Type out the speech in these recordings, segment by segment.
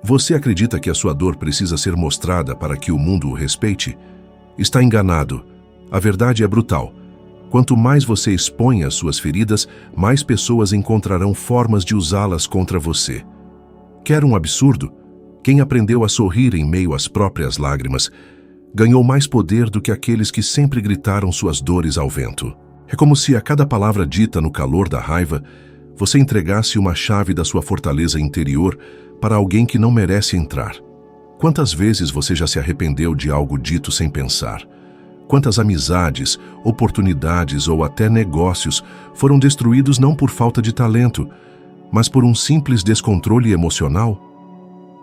Você acredita que a sua dor precisa ser mostrada para que o mundo o respeite? Está enganado. A verdade é brutal. Quanto mais você expõe as suas feridas, mais pessoas encontrarão formas de usá-las contra você. Quer um absurdo? Quem aprendeu a sorrir em meio às próprias lágrimas ganhou mais poder do que aqueles que sempre gritaram suas dores ao vento. É como se a cada palavra dita no calor da raiva, você entregasse uma chave da sua fortaleza interior para alguém que não merece entrar. Quantas vezes você já se arrependeu de algo dito sem pensar? Quantas amizades, oportunidades ou até negócios foram destruídos não por falta de talento, mas por um simples descontrole emocional?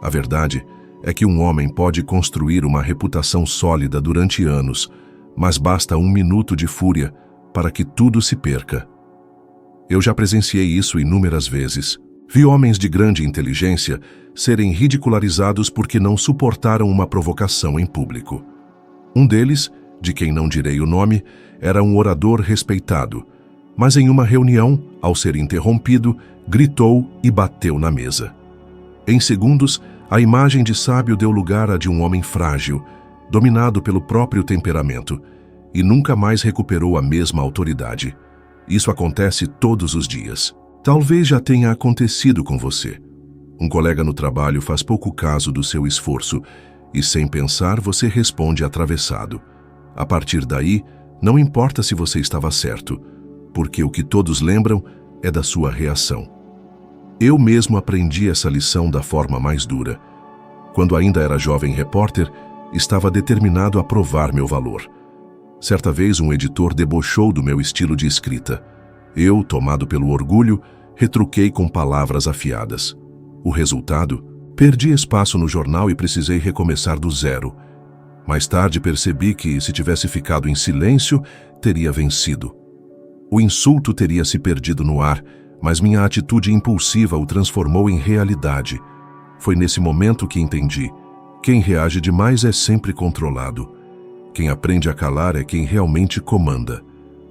A verdade é que um homem pode construir uma reputação sólida durante anos, mas basta 1 minuto de fúria para que tudo se perca. Eu já presenciei isso inúmeras vezes. Vi homens de grande inteligência serem ridicularizados porque não suportaram uma provocação em público. Um deles, de quem não direi o nome, era um orador respeitado, mas em uma reunião, ao ser interrompido, gritou e bateu na mesa. Em segundos, a imagem de sábio deu lugar à de um homem frágil, dominado pelo próprio temperamento, e nunca mais recuperou a mesma autoridade. Isso acontece todos os dias. Talvez já tenha acontecido com você. Um colega no trabalho faz pouco caso do seu esforço e, sem pensar, você responde atravessado. A partir daí, não importa se você estava certo, porque o que todos lembram é da sua reação. Eu mesmo aprendi essa lição da forma mais dura. Quando ainda era jovem repórter, estava determinado a provar meu valor. Certa vez, um editor debochou do meu estilo de escrita. Eu, tomado pelo orgulho, retruquei com palavras afiadas. O resultado? Perdi espaço no jornal e precisei recomeçar do zero. Mais tarde percebi que, se tivesse ficado em silêncio, teria vencido. O insulto teria se perdido no ar, mas minha atitude impulsiva o transformou em realidade. Foi nesse momento que entendi: quem reage demais é sempre controlado. Quem aprende a calar é quem realmente comanda.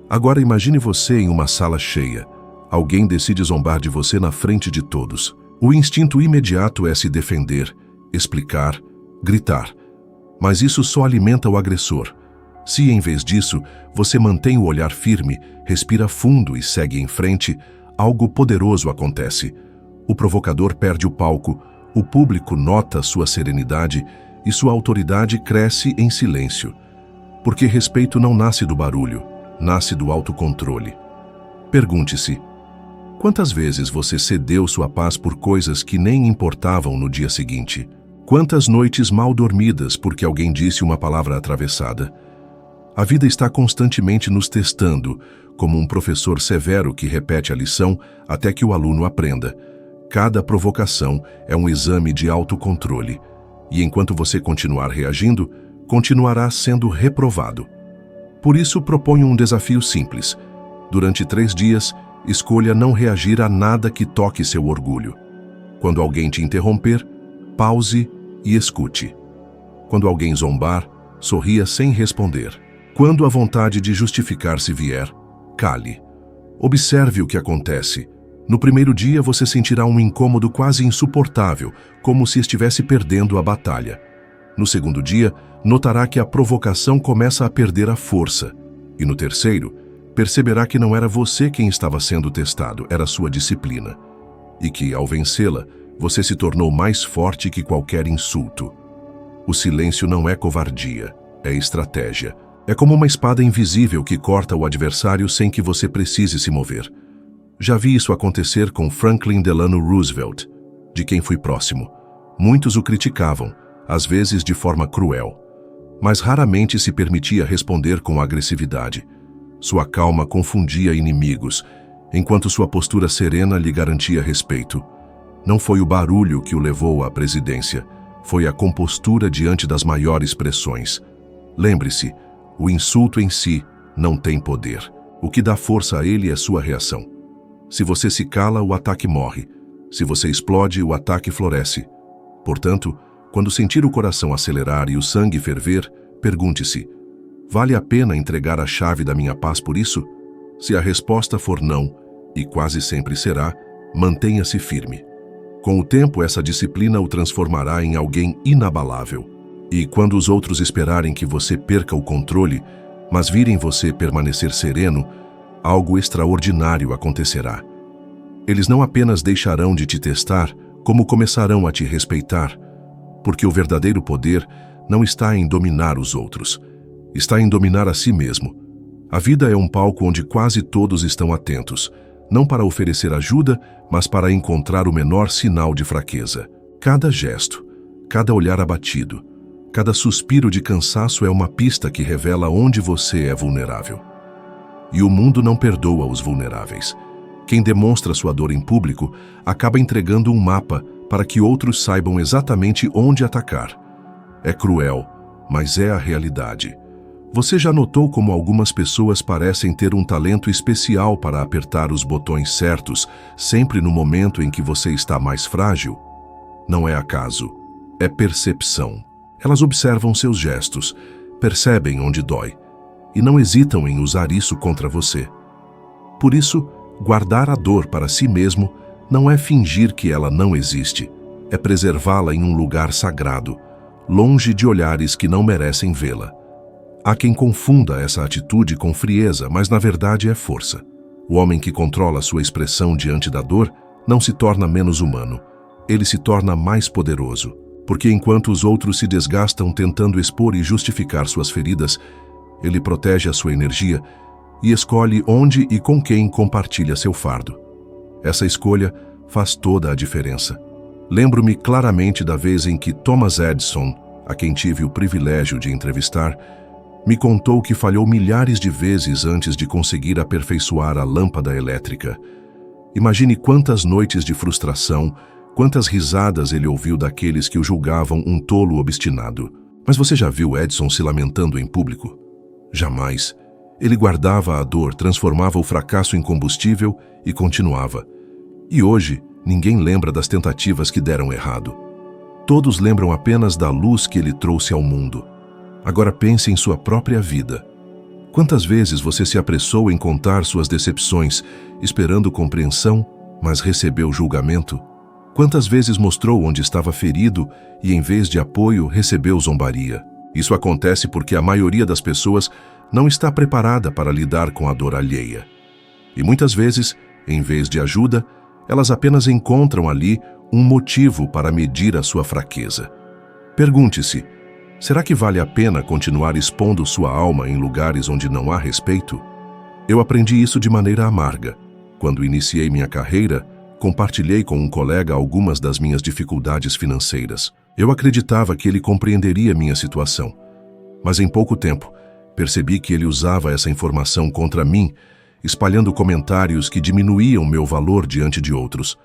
Agora imagine você em uma sala cheia. Alguém decide zombar de você na frente de todos. O instinto imediato é se defender, explicar, gritar. Mas isso só alimenta o agressor. Se, em vez disso, você mantém o olhar firme, respira fundo e segue em frente, algo poderoso acontece. O provocador perde o palco, o público nota sua serenidade e sua autoridade cresce em silêncio. Porque respeito não nasce do barulho, nasce do autocontrole. Pergunte-se: quantas vezes você cedeu sua paz por coisas que nem importavam no dia seguinte? Quantas noites mal dormidas porque alguém disse uma palavra atravessada? A vida está constantemente nos testando, como um professor severo que repete a lição até que o aluno aprenda. Cada provocação é um exame de autocontrole, e enquanto você continuar reagindo, continuará sendo reprovado. Por isso, proponho um desafio simples. Durante 3 dias, escolha não reagir a nada que toque seu orgulho. Quando alguém te interromper, pause e escute. Quando alguém zombar, sorria sem responder. Quando a vontade de justificar-se vier, cale. Observe o que acontece. No primeiro dia, você sentirá um incômodo quase insuportável, como se estivesse perdendo a batalha. No segundo dia, notará que a provocação começa a perder a força. E no terceiro, perceberá que não era você quem estava sendo testado, era sua disciplina. E que, ao vencê-la, você se tornou mais forte que qualquer insulto. O silêncio não é covardia, é estratégia. É como uma espada invisível que corta o adversário sem que você precise se mover. Já vi isso acontecer com Franklin Delano Roosevelt, de quem fui próximo. Muitos o criticavam, às vezes de forma cruel, mas raramente se permitia responder com agressividade. Sua calma confundia inimigos, enquanto sua postura serena lhe garantia respeito. Não foi o barulho que o levou à presidência, foi a compostura diante das maiores pressões. Lembre-se, o insulto em si não tem poder. O que dá força a ele é sua reação. Se você se cala, o ataque morre. Se você explode, o ataque floresce. Portanto, quando sentir o coração acelerar e o sangue ferver, pergunte-se: vale a pena entregar a chave da minha paz por isso? Se a resposta for não, e quase sempre será, mantenha-se firme. Com o tempo, essa disciplina o transformará em alguém inabalável. E quando os outros esperarem que você perca o controle, mas virem você permanecer sereno, algo extraordinário acontecerá. Eles não apenas deixarão de te testar, como começarão a te respeitar, porque o verdadeiro poder não está em dominar os outros, está em dominar a si mesmo. A vida é um palco onde quase todos estão atentos, não para oferecer ajuda, mas para encontrar o menor sinal de fraqueza. Cada gesto, cada olhar abatido, cada suspiro de cansaço é uma pista que revela onde você é vulnerável. E o mundo não perdoa os vulneráveis. Quem demonstra sua dor em público acaba entregando um mapa para que outros saibam exatamente onde atacar. É cruel, mas é a realidade. Você já notou como algumas pessoas parecem ter um talento especial para apertar os botões certos, sempre no momento em que você está mais frágil? Não é acaso, é percepção. Elas observam seus gestos, percebem onde dói, e não hesitam em usar isso contra você. Por isso, guardar a dor para si mesmo não é fingir que ela não existe, é preservá-la em um lugar sagrado, longe de olhares que não merecem vê-la. Há quem confunda essa atitude com frieza, mas na verdade é força. O homem que controla sua expressão diante da dor não se torna menos humano, ele se torna mais poderoso, porque enquanto os outros se desgastam tentando expor e justificar suas feridas, ele protege a sua energia e escolhe onde e com quem compartilha seu fardo. Essa escolha faz toda a diferença. Lembro-me claramente da vez em que Thomas Edison, a quem tive o privilégio de entrevistar, me contou que falhou milhares de vezes antes de conseguir aperfeiçoar a lâmpada elétrica. Imagine quantas noites de frustração, quantas risadas ele ouviu daqueles que o julgavam um tolo obstinado. Mas você já viu Edison se lamentando em público? Jamais. Ele guardava a dor, transformava o fracasso em combustível e continuava. E hoje, ninguém lembra das tentativas que deram errado. Todos lembram apenas da luz que ele trouxe ao mundo. Agora pense em sua própria vida. Quantas vezes você se apressou em contar suas decepções, esperando compreensão, mas recebeu julgamento? Quantas vezes mostrou onde estava ferido e, em vez de apoio, recebeu zombaria? Isso acontece porque a maioria das pessoas não está preparada para lidar com a dor alheia. E muitas vezes, em vez de ajuda, elas apenas encontram ali um motivo para medir a sua fraqueza. Pergunte-se: será que vale a pena continuar expondo sua alma em lugares onde não há respeito? Eu aprendi isso de maneira amarga. Quando iniciei minha carreira, compartilhei com um colega algumas das minhas dificuldades financeiras. Eu acreditava que ele compreenderia minha situação. Mas em pouco tempo, percebi que ele usava essa informação contra mim, espalhando comentários que diminuíam meu valor diante de outros.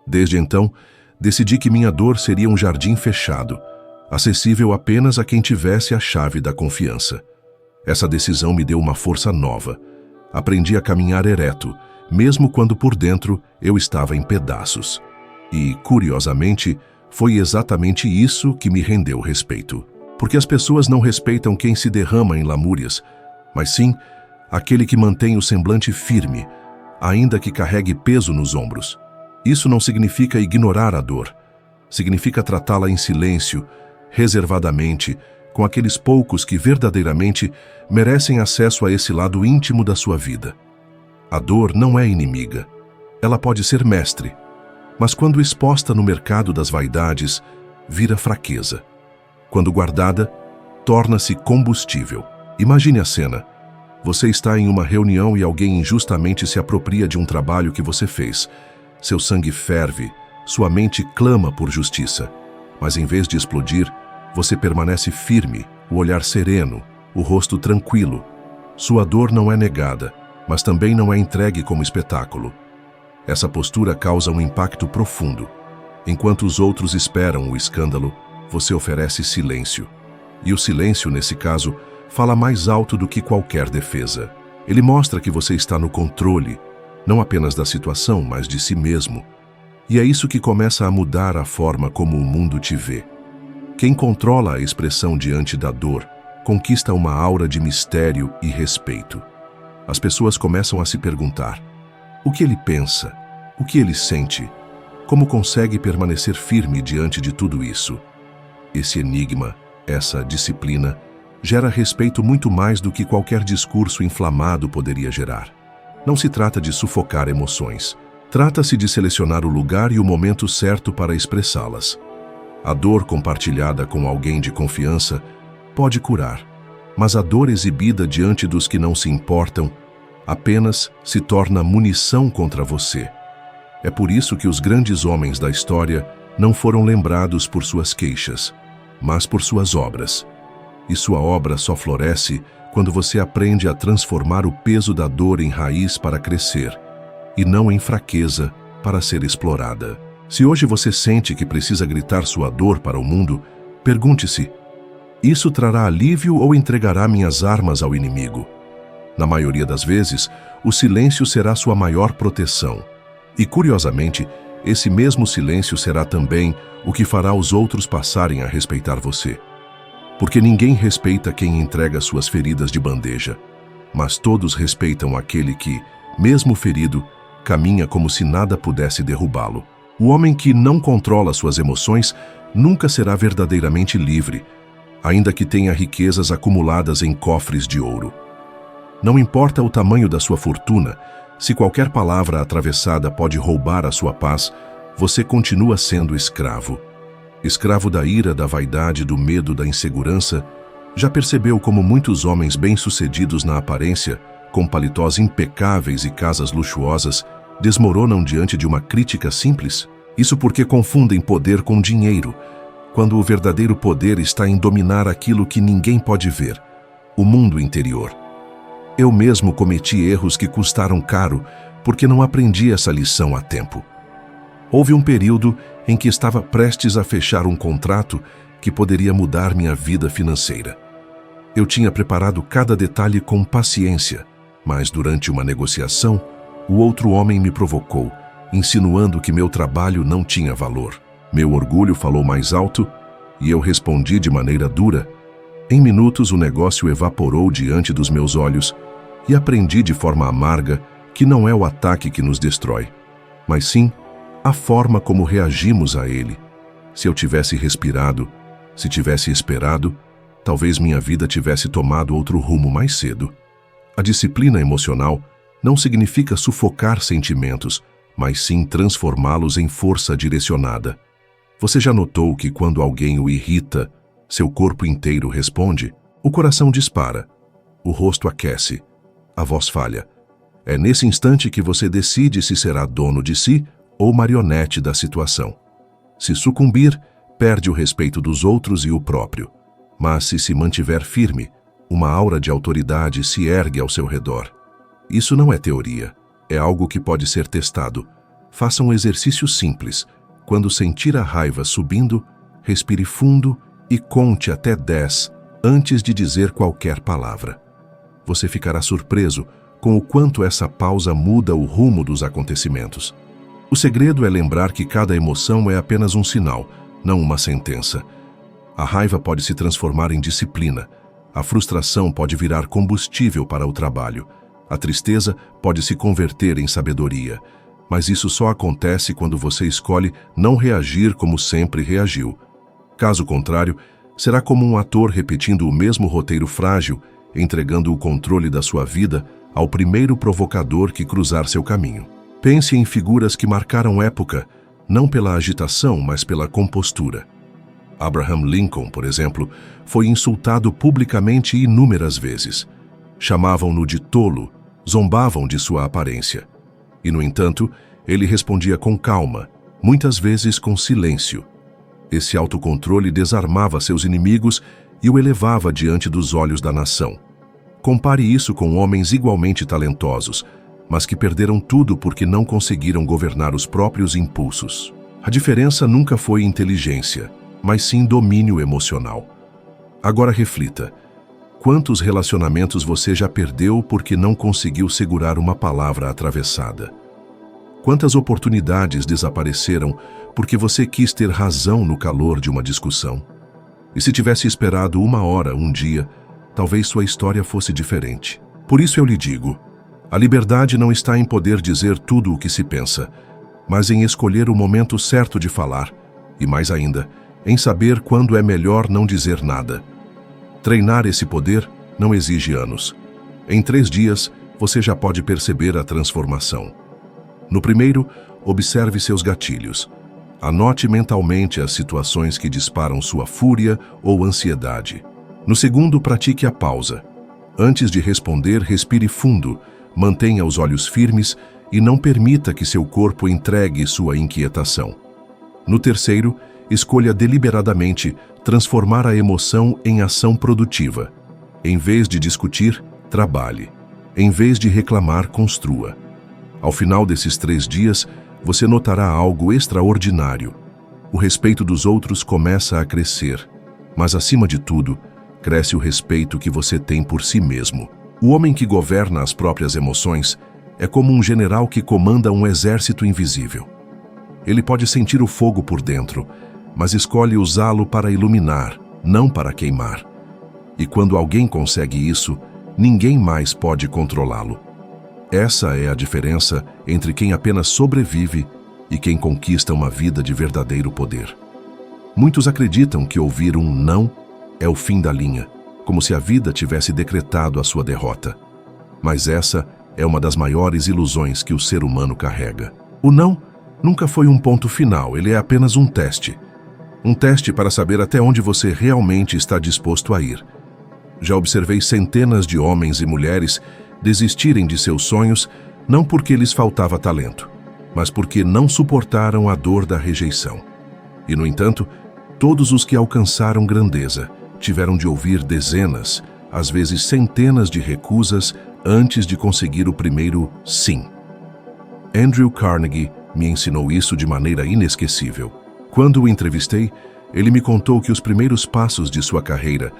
Desde então, decidi que minha dor seria um jardim fechado, acessível apenas a quem tivesse a chave da confiança. Essa decisão me deu uma força nova. Aprendi a caminhar ereto, mesmo quando por dentro eu estava em pedaços. E, curiosamente, foi exatamente isso que me rendeu respeito. Porque as pessoas não respeitam quem se derrama em lamúrias, mas sim aquele que mantém o semblante firme, ainda que carregue peso nos ombros. Isso não significa ignorar a dor. Significa tratá-la em silêncio, reservadamente, com aqueles poucos que verdadeiramente merecem acesso a esse lado íntimo da sua vida. A dor não é inimiga. Ela pode ser mestre, mas quando exposta no mercado das vaidades, vira fraqueza. Quando guardada, torna-se combustível. Imagine a cena. Você está em uma reunião e alguém injustamente se apropria de um trabalho que você fez. Seu sangue ferve, sua mente clama por justiça. Mas em vez de explodir, você permanece firme, o olhar sereno, o rosto tranquilo. Sua dor não é negada, mas também não é entregue como espetáculo. Essa postura causa um impacto profundo. Enquanto os outros esperam o escândalo, você oferece silêncio. E o silêncio, nesse caso, fala mais alto do que qualquer defesa. Ele mostra que você está no controle, não apenas da situação, mas de si mesmo. E é isso que começa a mudar a forma como o mundo te vê. Quem controla a expressão diante da dor, conquista uma aura de mistério e respeito. As pessoas começam a se perguntar: o que ele pensa? O que ele sente? Como consegue permanecer firme diante de tudo isso? Esse enigma, essa disciplina, gera respeito muito mais do que qualquer discurso inflamado poderia gerar. Não se trata de sufocar emoções. Trata-se de selecionar o lugar e o momento certo para expressá-las. A dor compartilhada com alguém de confiança pode curar, mas a dor exibida diante dos que não se importam apenas se torna munição contra você. É por isso que os grandes homens da história não foram lembrados por suas queixas, mas por suas obras. E sua obra só floresce quando você aprende a transformar o peso da dor em raiz para crescer, e não em fraqueza para ser explorada. Se hoje você sente que precisa gritar sua dor para o mundo, pergunte-se: isso trará alívio ou entregará minhas armas ao inimigo? Na maioria das vezes, o silêncio será sua maior proteção. E, curiosamente, esse mesmo silêncio será também o que fará os outros passarem a respeitar você. Porque ninguém respeita quem entrega suas feridas de bandeja, mas todos respeitam aquele que, mesmo ferido, caminha como se nada pudesse derrubá-lo. O homem que não controla suas emoções nunca será verdadeiramente livre, ainda que tenha riquezas acumuladas em cofres de ouro. Não importa o tamanho da sua fortuna, se qualquer palavra atravessada pode roubar a sua paz, você continua sendo escravo. Escravo da ira, da vaidade, do medo, da insegurança. Já percebeu como muitos homens bem-sucedidos na aparência, com paletós impecáveis e casas luxuosas, desmoronam diante de uma crítica simples? Isso porque confundem poder com dinheiro, quando o verdadeiro poder está em dominar aquilo que ninguém pode ver, o mundo interior. Eu mesmo cometi erros que custaram caro porque não aprendi essa lição a tempo. Houve um período em que estava prestes a fechar um contrato que poderia mudar minha vida financeira. Eu tinha preparado cada detalhe com paciência, mas durante uma negociação, o outro homem me provocou, insinuando que meu trabalho não tinha valor. Meu orgulho falou mais alto e eu respondi de maneira dura. Em minutos o negócio evaporou diante dos meus olhos e aprendi de forma amarga que não é o ataque que nos destrói, mas sim a forma como reagimos a ele. Se eu tivesse respirado, se tivesse esperado, talvez minha vida tivesse tomado outro rumo mais cedo. A disciplina emocional não significa sufocar sentimentos, mas sim transformá-los em força direcionada. Você já notou que quando alguém o irrita, seu corpo inteiro responde? O coração dispara, o rosto aquece, a voz falha. É nesse instante que você decide se será dono de si ou marionete da situação. Se sucumbir, perde o respeito dos outros e o próprio. Mas se mantiver firme, uma aura de autoridade se ergue ao seu redor. Isso não é teoria, é algo que pode ser testado. Faça um exercício simples. Quando sentir a raiva subindo, respire fundo e conte até 10 antes de dizer qualquer palavra. Você ficará surpreso com o quanto essa pausa muda o rumo dos acontecimentos. O segredo é lembrar que cada emoção é apenas um sinal, não uma sentença. A raiva pode se transformar em disciplina. A frustração pode virar combustível para o trabalho. A tristeza pode se converter em sabedoria. Mas isso só acontece quando você escolhe não reagir como sempre reagiu. Caso contrário, será como um ator repetindo o mesmo roteiro frágil, entregando o controle da sua vida ao primeiro provocador que cruzar seu caminho. Pense em figuras que marcaram época, não pela agitação, mas pela compostura. Abraham Lincoln, por exemplo, foi insultado publicamente inúmeras vezes. Chamavam-no de tolo, zombavam de sua aparência. E, no entanto, ele respondia com calma, muitas vezes com silêncio. Esse autocontrole desarmava seus inimigos e o elevava diante dos olhos da nação. Compare isso com homens igualmente talentosos, mas que perderam tudo porque não conseguiram governar os próprios impulsos. A diferença nunca foi inteligência, mas sim domínio emocional. Agora reflita. Quantos relacionamentos você já perdeu porque não conseguiu segurar uma palavra atravessada? Quantas oportunidades desapareceram porque você quis ter razão no calor de uma discussão? E se tivesse esperado 1 hora, um dia, talvez sua história fosse diferente. Por isso eu lhe digo, a liberdade não está em poder dizer tudo o que se pensa, mas em escolher o momento certo de falar, e mais ainda, em saber quando é melhor não dizer nada. Treinar esse poder não exige anos. Em 3 dias, você já pode perceber a transformação. No primeiro, observe seus gatilhos. Anote mentalmente as situações que disparam sua fúria ou ansiedade. No segundo, pratique a pausa. Antes de responder, respire fundo, mantenha os olhos firmes e não permita que seu corpo entregue sua inquietação. No terceiro, escolha deliberadamente transformar a emoção em ação produtiva. Em vez de discutir, trabalhe. Em vez de reclamar, construa. Ao final desses 3 dias, você notará algo extraordinário. O respeito dos outros começa a crescer, mas acima de tudo, cresce o respeito que você tem por si mesmo. O homem que governa as próprias emoções é como um general que comanda um exército invisível. Ele pode sentir o fogo por dentro, mas escolhe usá-lo para iluminar, não para queimar. E quando alguém consegue isso, ninguém mais pode controlá-lo. Essa é a diferença entre quem apenas sobrevive e quem conquista uma vida de verdadeiro poder. Muitos acreditam que ouvir um não é o fim da linha, como se a vida tivesse decretado a sua derrota. Mas essa é uma das maiores ilusões que o ser humano carrega. O não nunca foi um ponto final, ele é apenas um teste. Um teste para saber até onde você realmente está disposto a ir. Já observei centenas de homens e mulheres desistirem de seus sonhos não porque lhes faltava talento, mas porque não suportaram a dor da rejeição. E, no entanto, todos os que alcançaram grandeza tiveram de ouvir dezenas, às vezes centenas de recusas antes de conseguir o primeiro sim. Andrew Carnegie me ensinou isso de maneira inesquecível. Quando o entrevistei, ele me contou que os primeiros passos de sua carreira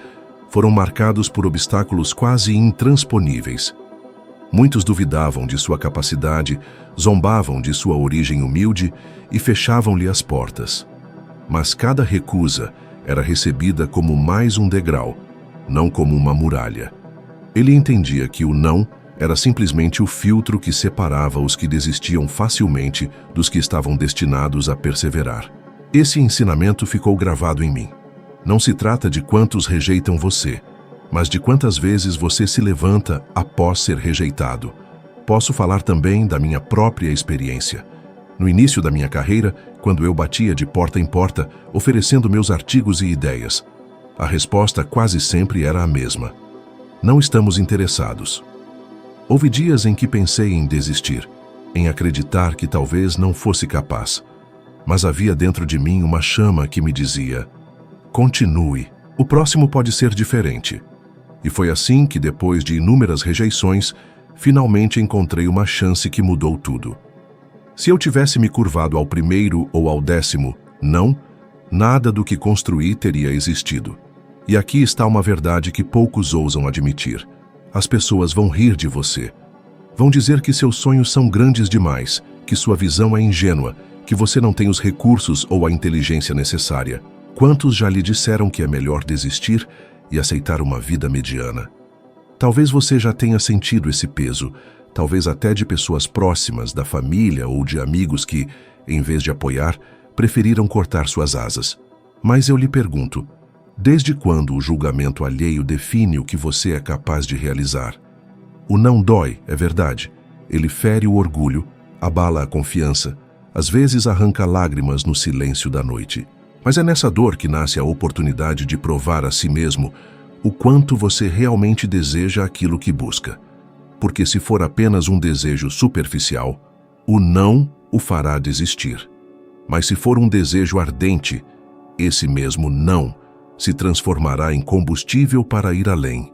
foram marcados por obstáculos quase intransponíveis. Muitos duvidavam de sua capacidade, zombavam de sua origem humilde e fechavam-lhe as portas. Mas cada recusa era recebida como mais um degrau, não como uma muralha. Ele entendia que o não era simplesmente o filtro que separava os que desistiam facilmente dos que estavam destinados a perseverar. Esse ensinamento ficou gravado em mim. Não se trata de quantos rejeitam você, mas de quantas vezes você se levanta após ser rejeitado. Posso falar também da minha própria experiência. No início da minha carreira, quando eu batia de porta em porta, oferecendo meus artigos e ideias, a resposta quase sempre era a mesma: não estamos interessados. Houve dias em que pensei em desistir, em acreditar que talvez não fosse capaz. Mas havia dentro de mim uma chama que me dizia: continue, o próximo pode ser diferente. E foi assim que, depois de inúmeras rejeições, finalmente encontrei uma chance que mudou tudo. Se eu tivesse me curvado ao primeiro ou ao 10º não, nada do que construí teria existido. E aqui está uma verdade que poucos ousam admitir. As pessoas vão rir de você. Vão dizer que seus sonhos são grandes demais, que sua visão é ingênua, que você não tem os recursos ou a inteligência necessária. Quantos já lhe disseram que é melhor desistir e aceitar uma vida mediana? Talvez você já tenha sentido esse peso, talvez até de pessoas próximas, da família ou de amigos que, em vez de apoiar, preferiram cortar suas asas. Mas eu lhe pergunto, desde quando o julgamento alheio define o que você é capaz de realizar? O não dói, é verdade. Ele fere o orgulho, abala a confiança, às vezes arranca lágrimas no silêncio da noite. Mas é nessa dor que nasce a oportunidade de provar a si mesmo o quanto você realmente deseja aquilo que busca. Porque se for apenas um desejo superficial, o não o fará desistir. Mas se for um desejo ardente, esse mesmo não se transformará em combustível para ir além.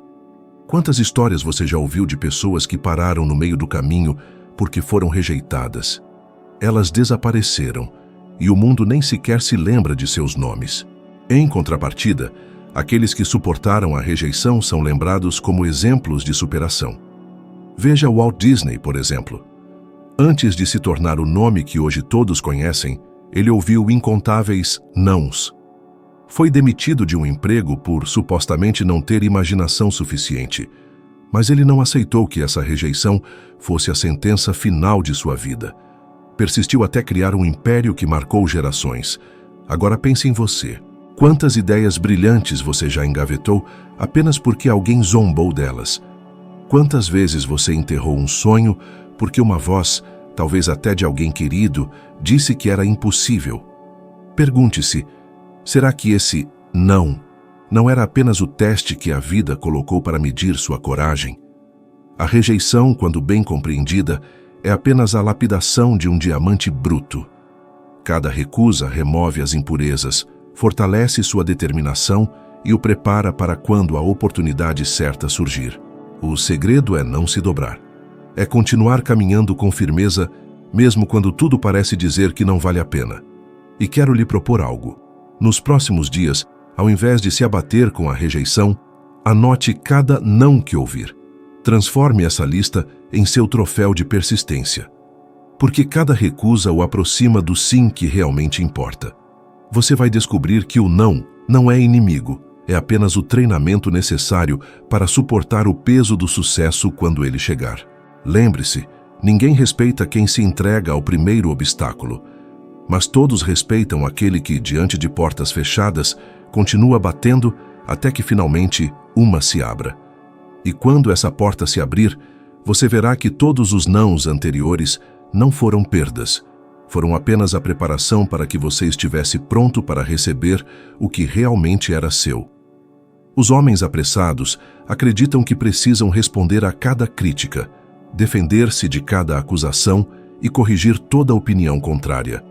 Quantas histórias você já ouviu de pessoas que pararam no meio do caminho porque foram rejeitadas? Elas desapareceram e o mundo nem sequer se lembra de seus nomes. Em contrapartida, aqueles que suportaram a rejeição são lembrados como exemplos de superação. Veja Walt Disney, por exemplo. Antes de se tornar o nome que hoje todos conhecem, ele ouviu incontáveis nãos. Foi demitido de um emprego por supostamente não ter imaginação suficiente, mas ele não aceitou que essa rejeição fosse a sentença final de sua vida. Persistiu até criar um império que marcou gerações. Agora pense em você. Quantas ideias brilhantes você já engavetou apenas porque alguém zombou delas? Quantas vezes você enterrou um sonho porque uma voz, talvez até de alguém querido, disse que era impossível? Pergunte-se, será que esse não era apenas o teste que a vida colocou para medir sua coragem? A rejeição, quando bem compreendida, é apenas a lapidação de um diamante bruto. Cada recusa remove as impurezas, fortalece sua determinação e o prepara para quando a oportunidade certa surgir. O segredo é não se dobrar. É continuar caminhando com firmeza, mesmo quando tudo parece dizer que não vale a pena. E quero lhe propor algo. Nos próximos dias, ao invés de se abater com a rejeição, anote cada não que ouvir. Transforme essa lista em seu troféu de persistência. Porque cada recusa o aproxima do sim que realmente importa. Você vai descobrir que o não é inimigo, é apenas o treinamento necessário para suportar o peso do sucesso quando ele chegar. Lembre-se, ninguém respeita quem se entrega ao primeiro obstáculo, mas todos respeitam aquele que, diante de portas fechadas, continua batendo até que finalmente uma se abra. E quando essa porta se abrir, você verá que todos os nãos anteriores não foram perdas, foram apenas a preparação para que você estivesse pronto para receber o que realmente era seu. Os homens apressados acreditam que precisam responder a cada crítica, defender-se de cada acusação e corrigir toda opinião contrária.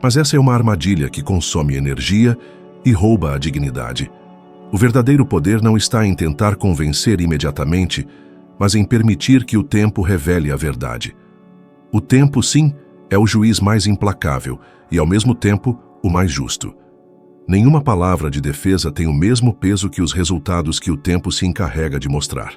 Mas essa é uma armadilha que consome energia e rouba a dignidade. O verdadeiro poder não está em tentar convencer imediatamente, mas em permitir que o tempo revele a verdade. O tempo, sim, é o juiz mais implacável e, ao mesmo tempo, o mais justo. Nenhuma palavra de defesa tem o mesmo peso que os resultados que o tempo se encarrega de mostrar.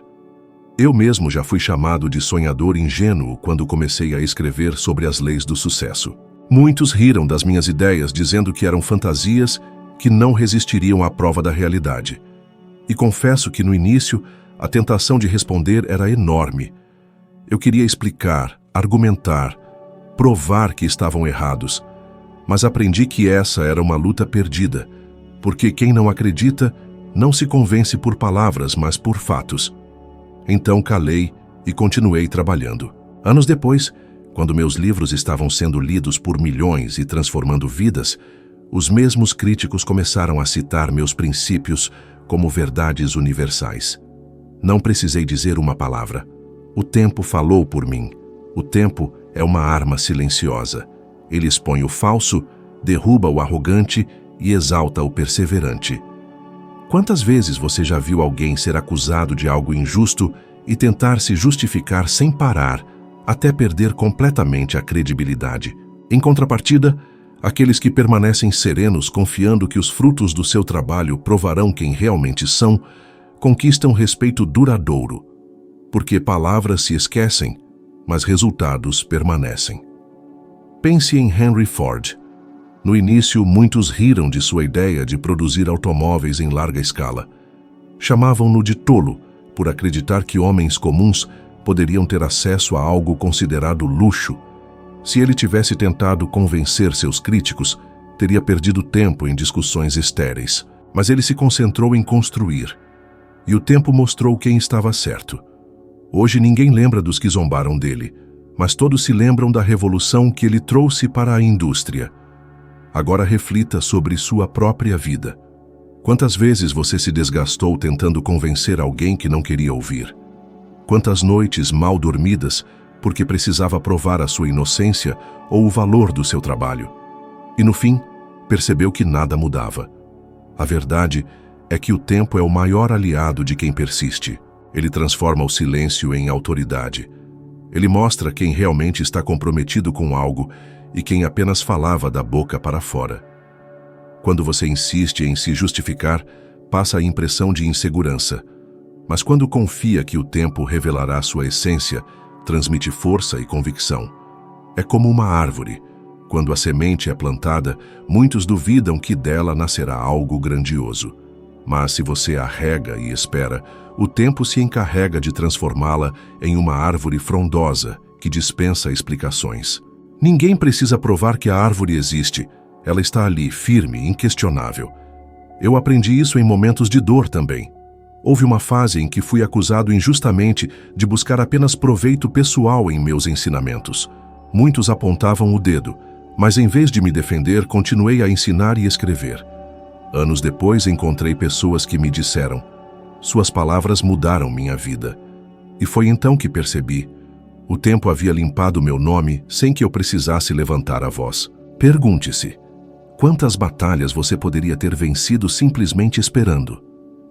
Eu mesmo já fui chamado de sonhador ingênuo quando comecei a escrever sobre as leis do sucesso. Muitos riram das minhas ideias, dizendo que eram fantasias que não resistiriam à prova da realidade. E confesso que no início a tentação de responder era enorme. Eu queria explicar, argumentar, provar que estavam errados, mas aprendi que essa era uma luta perdida, porque quem não acredita não se convence por palavras, mas por fatos. Então calei e continuei trabalhando. Anos depois, quando meus livros estavam sendo lidos por milhões e transformando vidas, os mesmos críticos começaram a citar meus princípios como verdades universais. Não precisei dizer uma palavra. O tempo falou por mim. O tempo é uma arma silenciosa. Ele expõe o falso, derruba o arrogante e exalta o perseverante. Quantas vezes você já viu alguém ser acusado de algo injusto e tentar se justificar sem parar, até perder completamente a credibilidade? Em contrapartida, aqueles que permanecem serenos, confiando que os frutos do seu trabalho provarão quem realmente são, conquistam respeito duradouro, porque palavras se esquecem, mas resultados permanecem. Pense em Henry Ford. No início, muitos riram de sua ideia de produzir automóveis em larga escala. Chamavam-no de tolo por acreditar que homens comuns poderiam ter acesso a algo considerado luxo. Se ele tivesse tentado convencer seus críticos, teria perdido tempo em discussões estéreis. Mas ele se concentrou em construir. E o tempo mostrou quem estava certo. Hoje ninguém lembra dos que zombaram dele, mas todos se lembram da revolução que ele trouxe para a indústria. Agora reflita sobre sua própria vida. Quantas vezes você se desgastou tentando convencer alguém que não queria ouvir? Quantas noites mal dormidas porque precisava provar a sua inocência ou o valor do seu trabalho? E no fim, percebeu que nada mudava. A verdade é que o tempo é o maior aliado de quem persiste. Ele transforma o silêncio em autoridade. Ele mostra quem realmente está comprometido com algo e quem apenas falava da boca para fora. Quando você insiste em se justificar, passa a impressão de insegurança. Mas quando confia que o tempo revelará sua essência, transmite força e convicção. É como uma árvore. Quando a semente é plantada, muitos duvidam que dela nascerá algo grandioso. Mas se você a rega e espera, o tempo se encarrega de transformá-la em uma árvore frondosa que dispensa explicações. Ninguém precisa provar que a árvore existe. Ela está ali, firme, inquestionável. Eu aprendi isso em momentos de dor também. Houve uma fase em que fui acusado injustamente de buscar apenas proveito pessoal em meus ensinamentos. Muitos apontavam o dedo, mas em vez de me defender, continuei a ensinar e escrever. Anos depois, encontrei pessoas que me disseram: suas palavras mudaram minha vida. E foi então que percebi: o tempo havia limpado meu nome sem que eu precisasse levantar a voz. Pergunte-se: quantas batalhas você poderia ter vencido simplesmente esperando?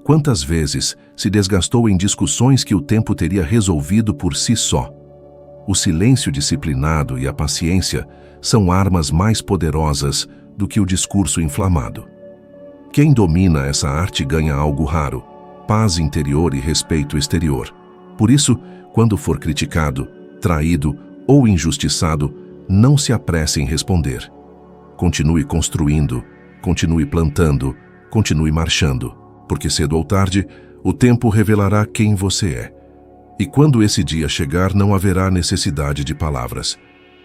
Quantas vezes se desgastou em discussões que o tempo teria resolvido por si só? O silêncio disciplinado e a paciência são armas mais poderosas do que o discurso inflamado. Quem domina essa arte ganha algo raro: paz interior e respeito exterior. Por isso, quando for criticado, traído ou injustiçado, não se apresse em responder. Continue construindo, continue plantando, continue marchando, porque cedo ou tarde, o tempo revelará quem você é. E quando esse dia chegar, não haverá necessidade de palavras.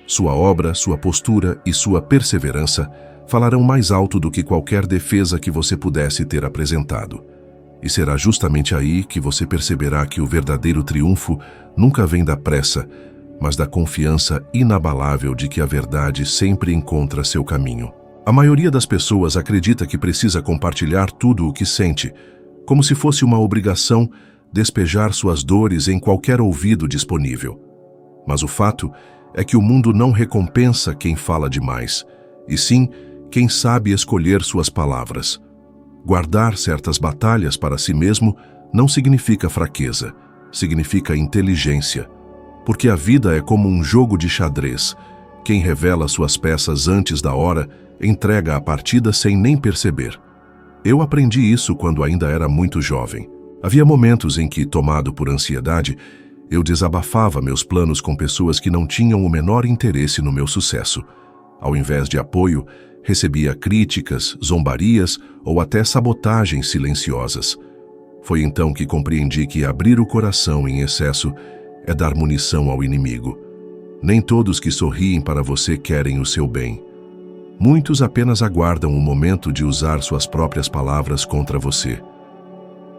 Sua obra, sua postura e sua perseverança falarão mais alto do que qualquer defesa que você pudesse ter apresentado. E será justamente aí que você perceberá que o verdadeiro triunfo nunca vem da pressa, mas da confiança inabalável de que a verdade sempre encontra seu caminho. A maioria das pessoas acredita que precisa compartilhar tudo o que sente, como se fosse uma obrigação despejar suas dores em qualquer ouvido disponível. Mas o fato é que o mundo não recompensa quem fala demais, e sim quem sabe escolher suas palavras. Guardar certas batalhas para si mesmo não significa fraqueza, significa inteligência. Porque a vida é como um jogo de xadrez. Quem revela suas peças antes da hora entrega a partida sem nem perceber. Eu aprendi isso quando ainda era muito jovem. Havia momentos em que, tomado por ansiedade, eu desabafava meus planos com pessoas que não tinham o menor interesse no meu sucesso. Ao invés de apoio, recebia críticas, zombarias ou até sabotagens silenciosas. Foi então que compreendi que abrir o coração em excesso é dar munição ao inimigo. Nem todos que sorriem para você querem o seu bem. Muitos apenas aguardam o momento de usar suas próprias palavras contra você.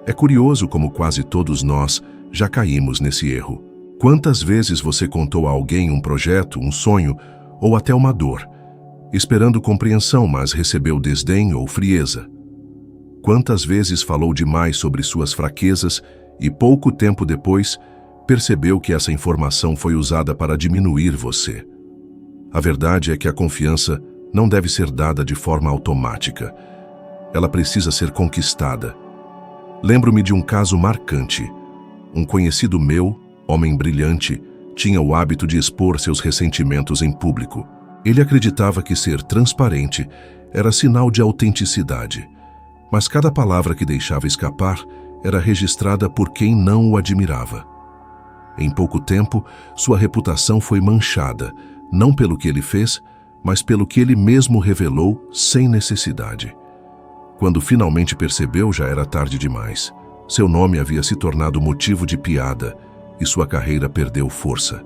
É curioso como quase todos nós já caímos nesse erro. Quantas vezes você contou a alguém um projeto, um sonho ou até uma dor, esperando compreensão, mas recebeu desdém ou frieza? Quantas vezes falou demais sobre suas fraquezas e pouco tempo depois percebeu que essa informação foi usada para diminuir você? A verdade é que a confiança não deve ser dada de forma automática. Ela precisa ser conquistada. Lembro-me de um caso marcante. Um conhecido meu, homem brilhante, tinha o hábito de expor seus ressentimentos em público. Ele acreditava que ser transparente era sinal de autenticidade, mas cada palavra que deixava escapar era registrada por quem não o admirava. Em pouco tempo, sua reputação foi manchada, não pelo que ele fez, mas pelo que ele mesmo revelou sem necessidade. Quando finalmente percebeu, já era tarde demais. Seu nome havia se tornado motivo de piada e sua carreira perdeu força.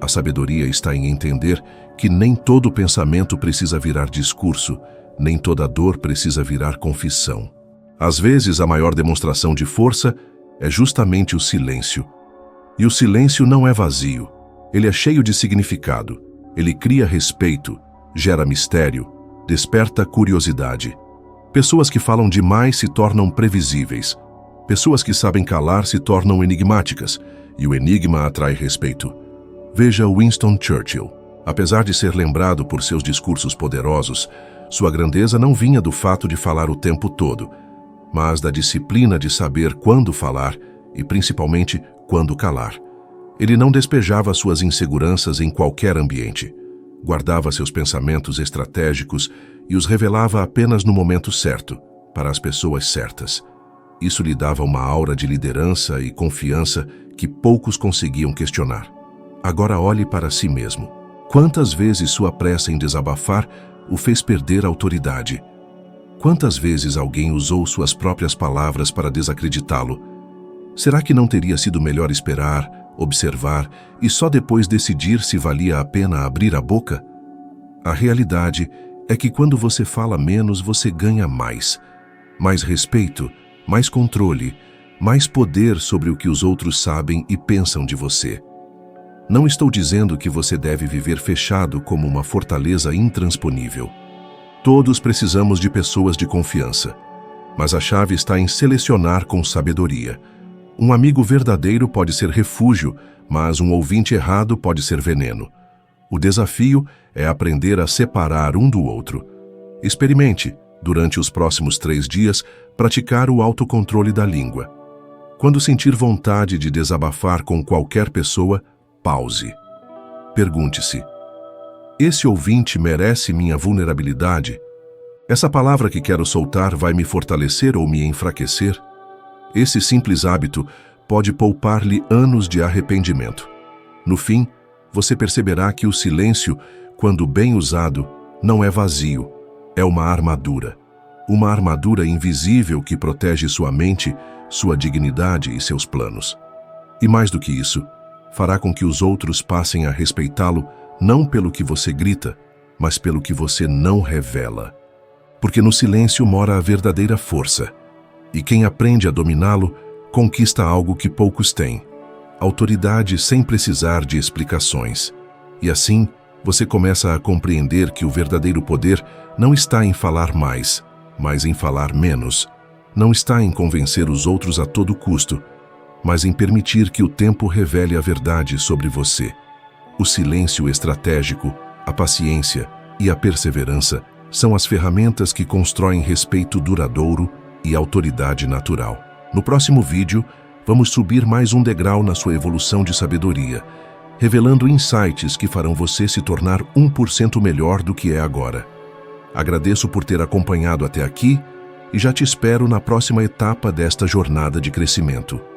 A sabedoria está em entender que nem todo pensamento precisa virar discurso, nem toda dor precisa virar confissão. Às vezes, a maior demonstração de força é justamente o silêncio. E o silêncio não é vazio. Ele é cheio de significado. Ele cria respeito, gera mistério, desperta curiosidade. Pessoas que falam demais se tornam previsíveis. Pessoas que sabem calar se tornam enigmáticas, e o enigma atrai respeito. Veja Winston Churchill. Apesar de ser lembrado por seus discursos poderosos, sua grandeza não vinha do fato de falar o tempo todo, mas da disciplina de saber quando falar e, principalmente, quando calar. Ele não despejava suas inseguranças em qualquer ambiente. Guardava seus pensamentos estratégicos e os revelava apenas no momento certo, para as pessoas certas. Isso lhe dava uma aura de liderança e confiança que poucos conseguiam questionar. Agora olhe para si mesmo. Quantas vezes sua pressa em desabafar o fez perder a autoridade? Quantas vezes alguém usou suas próprias palavras para desacreditá-lo? Será que não teria sido melhor esperar, observar e só depois decidir se valia a pena abrir a boca? A realidade é que quando você fala menos, você ganha mais. Mais respeito, mais controle, mais poder sobre o que os outros sabem e pensam de você. Não estou dizendo que você deve viver fechado como uma fortaleza intransponível. Todos precisamos de pessoas de confiança, mas a chave está em selecionar com sabedoria. Um amigo verdadeiro pode ser refúgio, mas um ouvinte errado pode ser veneno. O desafio é aprender a separar um do outro. Experimente, durante os próximos 3 dias, praticar o autocontrole da língua. Quando sentir vontade de desabafar com qualquer pessoa, pause. Pergunte-se: esse ouvinte merece minha vulnerabilidade? Essa palavra que quero soltar vai me fortalecer ou me enfraquecer? Esse simples hábito pode poupar-lhe anos de arrependimento. No fim, você perceberá que o silêncio, quando bem usado, não é vazio, é uma armadura. Uma armadura invisível que protege sua mente, sua dignidade e seus planos. E mais do que isso, fará com que os outros passem a respeitá-lo não pelo que você grita, mas pelo que você não revela. Porque no silêncio mora a verdadeira força. E quem aprende a dominá-lo, conquista algo que poucos têm: autoridade sem precisar de explicações. E assim, você começa a compreender que o verdadeiro poder não está em falar mais, mas em falar menos. Não está em convencer os outros a todo custo, mas em permitir que o tempo revele a verdade sobre você. O silêncio estratégico, a paciência e a perseverança são as ferramentas que constroem respeito duradouro e autoridade natural. No próximo vídeo, vamos subir mais um degrau na sua evolução de sabedoria, revelando insights que farão você se tornar 1% melhor do que é agora. Agradeço por ter acompanhado até aqui e já te espero na próxima etapa desta jornada de crescimento.